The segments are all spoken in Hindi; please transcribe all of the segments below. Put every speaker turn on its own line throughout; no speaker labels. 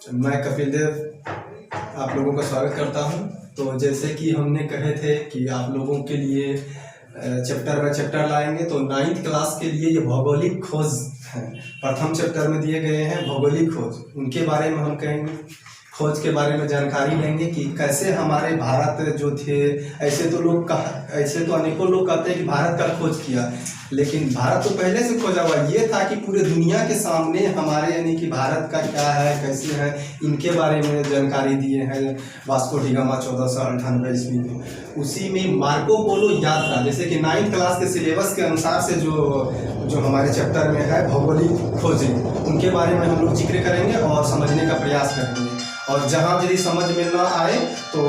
मैं कपिल देव आप लोगों का स्वागत करता हूं। तो जैसे कि हमने कहे थे कि आप लोगों के लिए चैप्टर बाय चैप्टर लाएंगे, तो 9th क्लास के लिए ये भौगोलिक खोज है। प्रथम चैप्टर में दिए गए हैं भौगोलिक खोज, उनके बारे में हम कहेंगे। खोज के बारे में जानकारी लेंगे कि कैसे हमारे भारत जो थे, ऐसे तो अनेकों लोग कहते हैं कि भारत का खोज किया, लेकिन भारत तो पहले से खोजा हुआ। ये था कि पूरे दुनिया के सामने हमारे यानी कि भारत का क्या है, कैसे है, इनके बारे में जानकारी दिए हैं वास्को डी गामा 1498 ईस्वी में। उसी में मार्को पोलो यात्रा, जैसे कि 9th क्लास के सिलेबस के अनुसार से जो हमारे चैप्टर में है भौगोलिक खोजें, उनके बारे में हम लोग जिक्र करेंगे और समझने का प्रयास करेंगे। और जहाँ यदि समझ में ना आए तो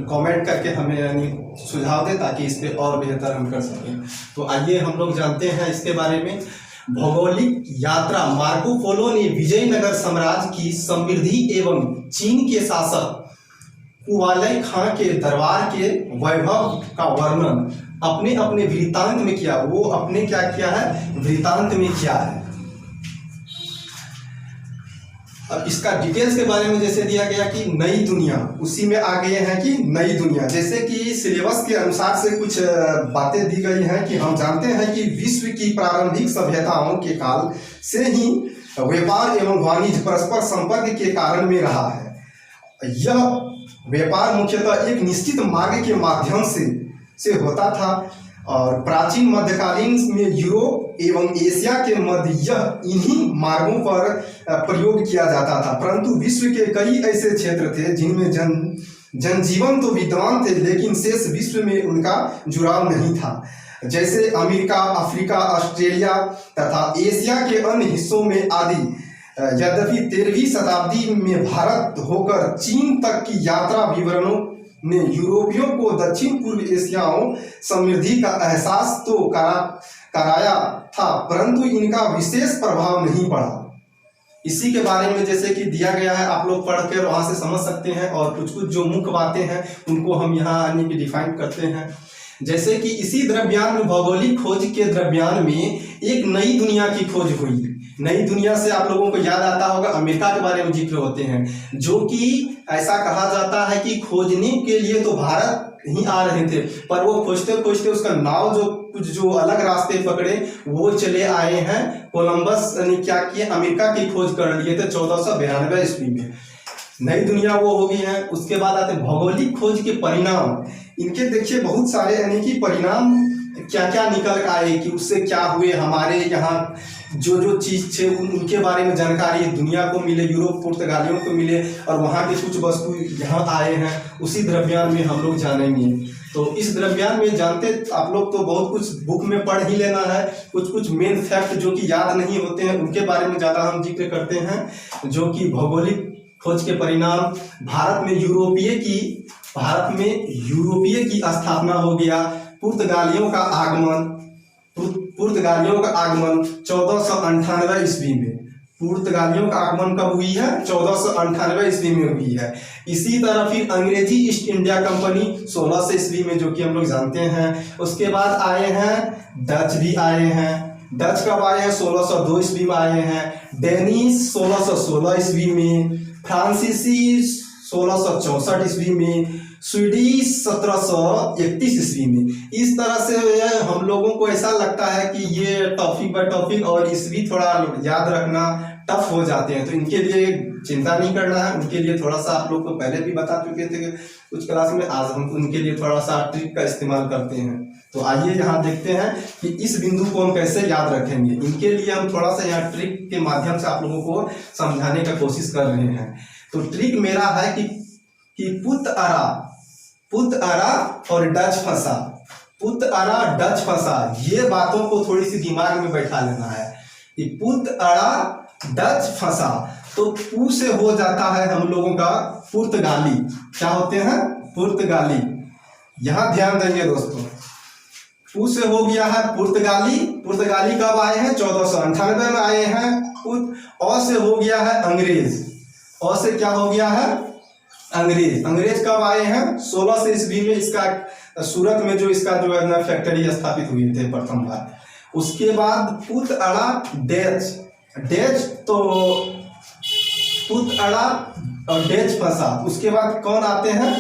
कमेंट करके हमें यानी सुझाव दें, ताकि इस पर और बेहतर हम कर सकें। तो आइए हम लोग जानते हैं इसके बारे में। भौगोलिक यात्रा। मार्को पोलो ने विजयनगर साम्राज्य की समृद्धि एवं चीन के शासक कुवालय खां के दरबार के वैभव का वर्णन अपने अपने वृत्तांत में किया। वो अपने क्या किया है, वृत्तांत में किया है। अब इसका डिटेल्स के बारे में जैसे दिया गया कि नई दुनिया, उसी में आ गए हैं कि नई दुनिया। जैसे कि सिलेबस के अनुसार से कुछ बातें दी गई हैं कि हम जानते हैं कि विश्व की प्रारंभिक सभ्यताओं के काल से ही व्यापार एवं वाणिज्य परस्पर संपर्क के कारण में रहा है। यह व्यापार मुख्यतः एक निश्चित मार्ग के माध्यम से होता था और प्राचीन मध्यकालीन में यूरोप एवं एशिया के मध्य यह इन्हीं मार्गों पर प्रयोग किया जाता था। परंतु विश्व के कई ऐसे क्षेत्र थे जिनमें जनजीवन तो विद्वान थे, लेकिन शेष विश्व में उनका जुड़ाव नहीं था। जैसे अमेरिका, अफ्रीका, ऑस्ट्रेलिया तथा एशिया के अन्य हिस्सों में आदि। यद्यपि 13वीं शताब्दी में भारत होकर चीन तक की यात्रा विवरणों ने यूरोपियों को दक्षिण पूर्व एशियाओं समृद्धि का एहसास तो कराया था, परंतु इनका विशेष प्रभाव नहीं पड़ा। इसी के बारे में जैसे कि दिया गया है, आप लोग पढ़ कर वहां से समझ सकते हैं। और कुछ कुछ जो मुख्य बातें हैं उनको हम यहाँ आने की डिफाइन करते हैं। जैसे कि इसी द्रव्यान में, भौगोलिक खोज के द्रव्यान में एक नई दुनिया की खोज हुई। नई दुनिया से आप लोगों को याद आता होगा अमेरिका के बारे में जिक्र होते हैं, जो कि ऐसा कहा जाता है कि खोजने के लिए तो भारत ही आ रहे थे, पर वो खोजते खोजते उसका नाव जो अलग रास्ते पकड़े वो चले आए हैं। कोलंबस ने क्या किया, अमेरिका की खोज कर लिए थे 1492 ईस्वी में। नई दुनिया वो हो गई है। उसके बाद आते भौगोलिक खोज के परिणाम। इनके देखिए बहुत सारे यानी कि परिणाम क्या क्या निकल आए कि उससे क्या हुए, हमारे यहाँ जो चीज थे उनके बारे में जानकारी दुनिया को मिले, यूरोप पुर्तगालियों को मिले, और वहाँ के कुछ वस्तु यहाँ आए हैं। उसी द्रव्यान में हम लोग जानेंगे। तो इस द्रव्यान में जानते आप लोग तो बहुत कुछ बुक में पढ़ ही लेना है। कुछ मेन फैक्ट जो कि याद नहीं होते हैं उनके बारे में ज़्यादा हम जिक्र करते हैं। जो कि भौगोलिक खोज के परिणाम, भारत में यूरोपीय की स्थापना हो गया। पुर्तगालियों का आगमन 1498 ईस्वी में। पुर्तगालियों का आगमन कब हुई है, 1498 ईस्वी में हुई है। इसी तरह फिर अंग्रेजी ईस्ट इंडिया कंपनी 1600 ईस्वी में, जो कि हम लोग जानते हैं। उसके बाद आए हैं डच भी आए हैं। डच कब आए हैं, 1602 ईस्वी में आए हैं। डेनिश 1616 ईस्वी में। फ्रांसीसी 1664 ईस्वी में। स्वीडिश 1731 ईस्वी में। इस तरह से हम लोगों को ऐसा लगता है कि ये टॉपिक बाय टॉपिक और ईस्वी थोड़ा याद रखना टफ हो जाते हैं, तो इनके लिए चिंता नहीं करना है। उनके लिए थोड़ा सा आप लोग को पहले भी बता चुके थे कुछ क्लास में, आज हम उनके लिए थोड़ा सा ट्रिक का इस्तेमाल करते हैं। तो आइए यहाँ देखते हैं कि इस बिंदु को हम कैसे याद रखेंगे। इनके लिए हम थोड़ा सा यहाँ ट्रिक के माध्यम से आप लोगों को समझाने का कोशिश कर रहे हैं। तो ट्रिक मेरा है कि पुत अरा और डच फंसा। पुत अरा डच फंसा, ये बातों को थोड़ी सी दिमाग में बैठा लेना है कि पुत अरा डच फंसा। तो पू से हो जाता है हम लोगों का पुर्तगाली। क्या होते हैं, पुर्तगाली। यहां ध्यान देंगे दोस्तों, पू से हो गया है पुर्तगाली। पुर्तगाली कब आए हैं, 1498 में आए हैं। औ से हो गया है अंग्रेज। औ से क्या हो गया है, अंग्रेज। अंग्रेज कब आए हैं, 1600 ईस्वी में। इसका सूरत में जो इसका जो है ना फैक्ट्री स्थापित हुए थे प्रथम बार। उसके बाद पुत अड़ा डेच। डेच तो पुत अड़ा और डेच फंसा। उसके बाद कौन आते हैं,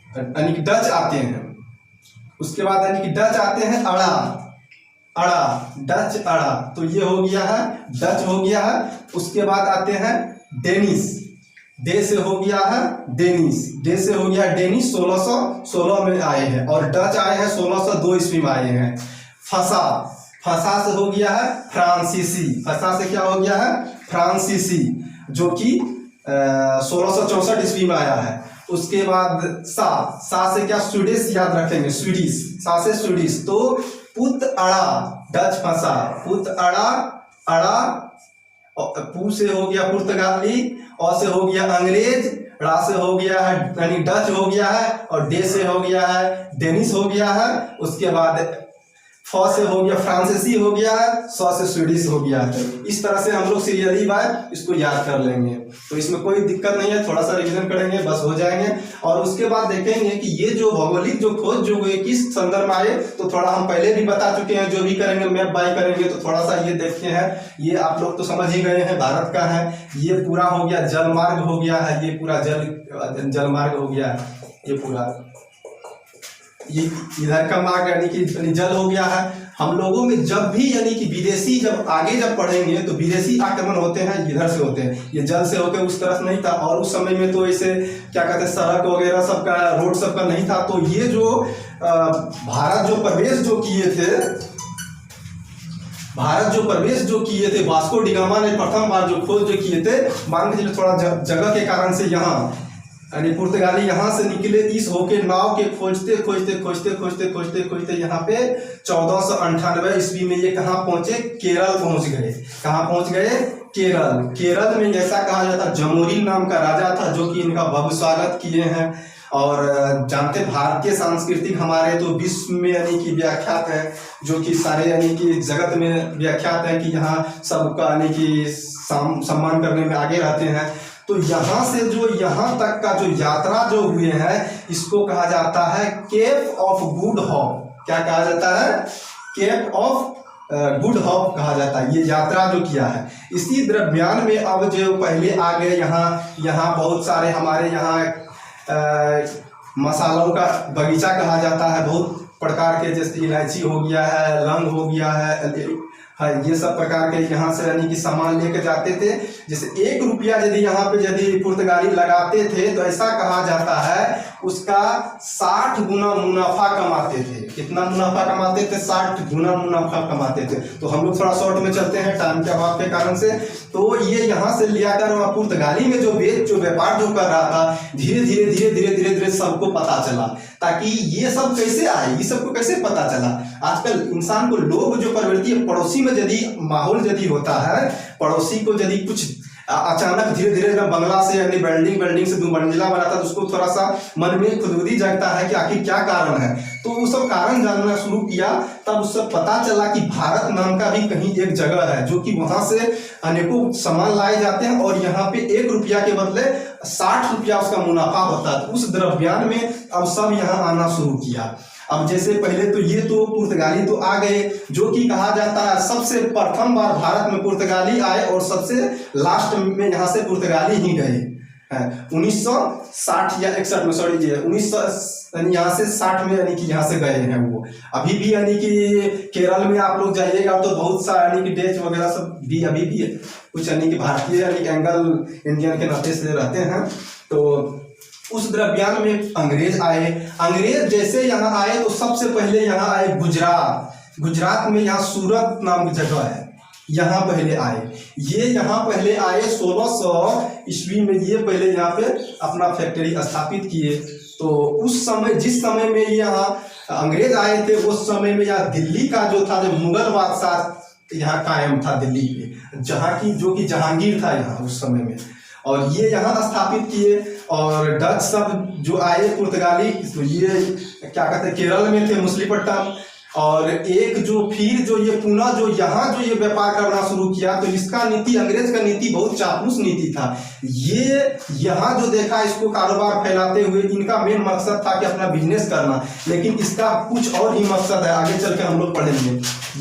यानी कि डच आते हैं। उसके बाद यानी कि डच आते हैं, अड़ा, अड़ा, डच अड़ा, तो ये हो गया है डच हो गया है। उसके बाद आते हैं डेनिस, डे से हो गया है डेनिस, डे से हो गया डेनिस, 1616 में आए हैं। और डच आए हैं 1602 ईस्वी में आए हैं। फंसा, फंसा से हो गया है फ्रांसीसी, फंसा से क्या हो गया है फ्रांसीसी, जो कि 1664 ईस्वी में आया है। उसके बाद सा, सा से क्या स्वीडिश याद रखेंगे, स्वीडिश, सा से स्वीडिश। तो पुत अड़ा, डच फंसा, पुत अड़ा, अड़ा, पू से हो गया पुर्तगाली, और से हो गया अंग्रेज, रा से हो गया है यानी डच हो गया है, और डे से हो गया है डेनिस हो गया है। उसके बाद फ से हो गया फ्रांसीसी हो गया है, स से स्वीडिश हो गया है। इस तरह से हम लोग सीरियली बाय इसको याद कर लेंगे, तो इसमें कोई दिक्कत नहीं है, थोड़ा सा रिवीजन करेंगे बस हो जाएंगे। और उसके बाद देखेंगे कि ये जो भौगोलिक जो खोज जो हुए किस संदर्भ में आए, तो थोड़ा हम पहले भी बता चुके हैं, जो भी करेंगे मैप बाय करेंगे तो थोड़ा सा ये देखते हैं। ये आप लोग तो समझ ही गए हैं, भारत का है, ये पूरा हो गया जलमार्ग हो गया है, ये पूरा जलमार्ग हो गया है, ये पूरा ये इधर का मार्ग यानी कि जल हो गया है। हम लोगों में जब भी यानी कि विदेशी जब आगे जब पढ़ेंगे तो विदेशी आक्रमण होते हैं इधर से होते हैं, ये जल से होकर उस तरफ नहीं था। और उस समय में तो ऐसे क्या कहते हैं सड़क वगैरह सबका, रोड सबका नहीं था। तो ये जो भारत जो प्रवेश जो किए थे, भारत जो प्रवेश जो किए थे, वास्को डी गामा ने प्रथम बार जो खोज जो किए थे, मान के चलिए थोड़ा जगह के कारण से यहाँ यानी पुर्तगाली यहाँ से निकले, इस होके नाव के खोजते खोजते खोजते खोजते खोजते खोजते यहाँ पे 1498 ईस्वी में ये कहाँ पहुंचे, केरल पहुंच गए। कहाँ पहुंच गए, केरल। केरल में जैसा कहा जाता जमोरिन नाम का राजा था, जो कि इनका भव्य स्वागत किए हैं। और जानते भारतीय सांस्कृतिक हमारे तो विश्व में यानी कि व्याख्यात है, जो कि सारे यानी कि जगत में व्याख्यात है कि यहाँ सबका यानी कि सम्मान करने में आगे रहते हैं। तो यहाँ से जो यहाँ तक का जो यात्रा जो हुए हैं, इसको कहा जाता है केप ऑफ गुड होप। क्या कहा जाता है, केप ऑफ गुड होप कहा जाता है, ये यात्रा जो किया है। इसी दरम्यान में अब जो पहले आ गए यहाँ बहुत सारे हमारे यहाँ मसालों का बगीचा कहा जाता है, बहुत प्रकार के, जैसे इलायची हो गया है, लौंग हो गया है, ये सब प्रकार के यहाँ से यानी कि सामान लेके जाते थे। जैसे 1 रुपया यदि यहाँ पे यदि पुर्तगाली लगाते थे तो ऐसा कहा जाता है उसका 60 गुना मुनाफा कमाते थे। कितना मुनाफा कमाते थे, 60 गुना मुनाफा कमाते थे। तो हम लोग थोड़ा शॉर्ट में चलते हैं टाइम के अभाव के कारण से। तो ये यहाँ से लिया कर पुर्तगाली में जो व्यापार जो कर रहा था, धीरे धीरे धीरे धीरे धीरे धीरे सबको पता चला। ताकि ये सब कैसे आए, ये सबको कैसे पता चला। आजकल इंसान को लोग जो प्रवृत्ति है, पड़ोसी में यदि माहौल यदि होता है, पड़ोसी को यदि कुछ अचानक धीरे धीरे बंगला से यानी बिल्डिंग से 2 मंजिला बनाता है, तो उसको थोड़ा सा मन में खुदगुदी जगता है कि आखिर क्या कारण है। तो वो सब कारण जानना शुरू किया, तब उससे पता चला कि भारत नाम का भी कहीं एक जगह है, जो कि वहां से अनेकों सामान लाए जाते हैं और यहाँ पे 1 रुपया के बदले 60 रुपया उसका मुनाफा होता है। उस द्रव्यान में अब सब यहाँ आना शुरू किया। अब जैसे पहले तो ये तो पुर्तगाली तो आ गए, जो कि कहा जाता है सबसे प्रथम बार भारत में पुर्तगाली आए और सबसे लास्ट में यहाँ से पुर्तगाली ही गए हैं 1960 या 61 में, सॉरी जी 1900 यहाँ से 60 में यानी कि यहाँ से गए हैं वो। अभी भी यानी कि केरल में आप लोग जाइएगा तो बहुत सा यानी कि डेच वगैरह सब भी अभी भी कुछ यानी कि भारतीय यानी कि एंगल इंडियन के नाते से रहते हैं। तो उस द्रव्यान में अंग्रेज आए। अंग्रेज जैसे यहाँ आए तो सबसे पहले यहाँ आए गुजरात में यहाँ सूरत नाम की जगह है, यहाँ पहले आए। ये यहाँ पहले आए 1600 ईस्वी में, ये पहले यहाँ पे अपना फैक्ट्री स्थापित किए। तो उस समय जिस समय में यहाँ अंग्रेज आए थे, उस समय में यहाँ दिल्ली का जो था, जो मुगल बादशाह यहाँ कायम था दिल्ली पे, जहाँ की जो कि जहांगीर था यहाँ उस समय में, और ये यहाँ स्थापित किए। और डच सब जो आए पुर्तगाली, तो ये क्या कहते हैं केरल में थे, मछलीपट्टनम। और एक जो फिर जो ये पुनः जो यहाँ जो ये व्यापार करना शुरू किया, तो इसका नीति, अंग्रेज का नीति बहुत चापलूस नीति था। ये यहाँ जो देखा इसको कारोबार फैलाते हुए, इनका मेन मकसद था कि अपना बिजनेस करना, लेकिन इसका कुछ और ही मकसद है, आगे चल के हम लोग पढ़ेंगे।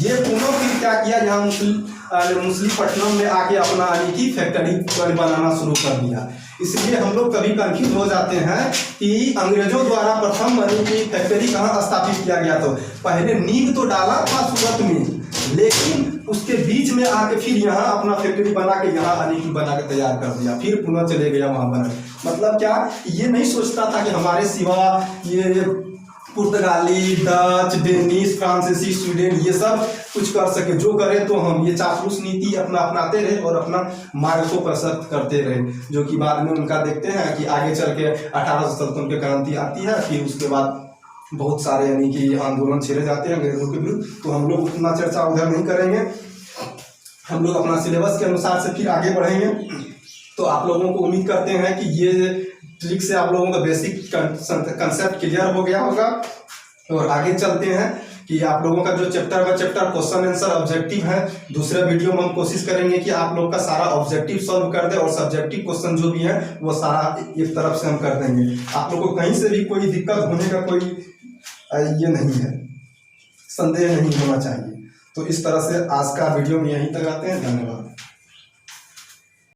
ये पुनः फिर क्या किया, यहाँ मुसलीपट्टनम में आके अपना यानी कि फैक्ट्री बनाना शुरू कर दिया। इसलिए हम लोग कभी कंफ्यूज हो जाते हैं कि अंग्रेजों द्वारा प्रथम यानी कि फैक्ट्री कहाँ स्थापित किया गया। तो पहले नींव तो डाला था सूरत में, लेकिन उसके बीच में आके फिर यहाँ अपना फैक्ट्री बना के यहाँ यानी कि बना के तैयार कर दिया, फिर पुनः चले गया वहाँ बना। मतलब क्या, ये नहीं सोचता था कि हमारे सिवा ये पुर्तगाली, डच, डेनिश, फ्रांसीसी, स्वीडन ये सब कुछ कर सके। जो करे तो हम, ये चापलूस नीति अपना अपनाते रहे और अपना मार्ग को प्रशस्त करते रहे, जो कि बाद में उनका देखते हैं कि आगे चल के 1857 की क्रांति आती है, फिर उसके बाद बहुत सारे यानी कि आंदोलन छेड़े जाते हैं अंग्रेजों के विरुद्ध। तो हम लोग उतना चर्चा उधर नहीं करेंगे, हम लोग अपना सिलेबस के अनुसार से फिर आगे बढ़ेंगे। तो आप लोगों को उम्मीद करते हैं कि ये ट्रिक से आप लोगों का बेसिक कंसेप्ट क्लियर हो गया होगा। और आगे चलते हैं कि आप लोगों का जो chapter by chapter question answer objective है, दूसरे वीडियो में हम कोशिश करेंगे कि आप लोग का सारा ऑब्जेक्टिव सॉल्व कर दे और सब्जेक्टिव क्वेश्चन जो भी है वो सारा एक तरफ से हम कर देंगे। आप लोग को कहीं से भी कोई दिक्कत होने का कोई ये नहीं है, संदेह नहीं होना चाहिए। तो इस तरह से आज का वीडियो में यहीं तक आते हैं। धन्यवाद।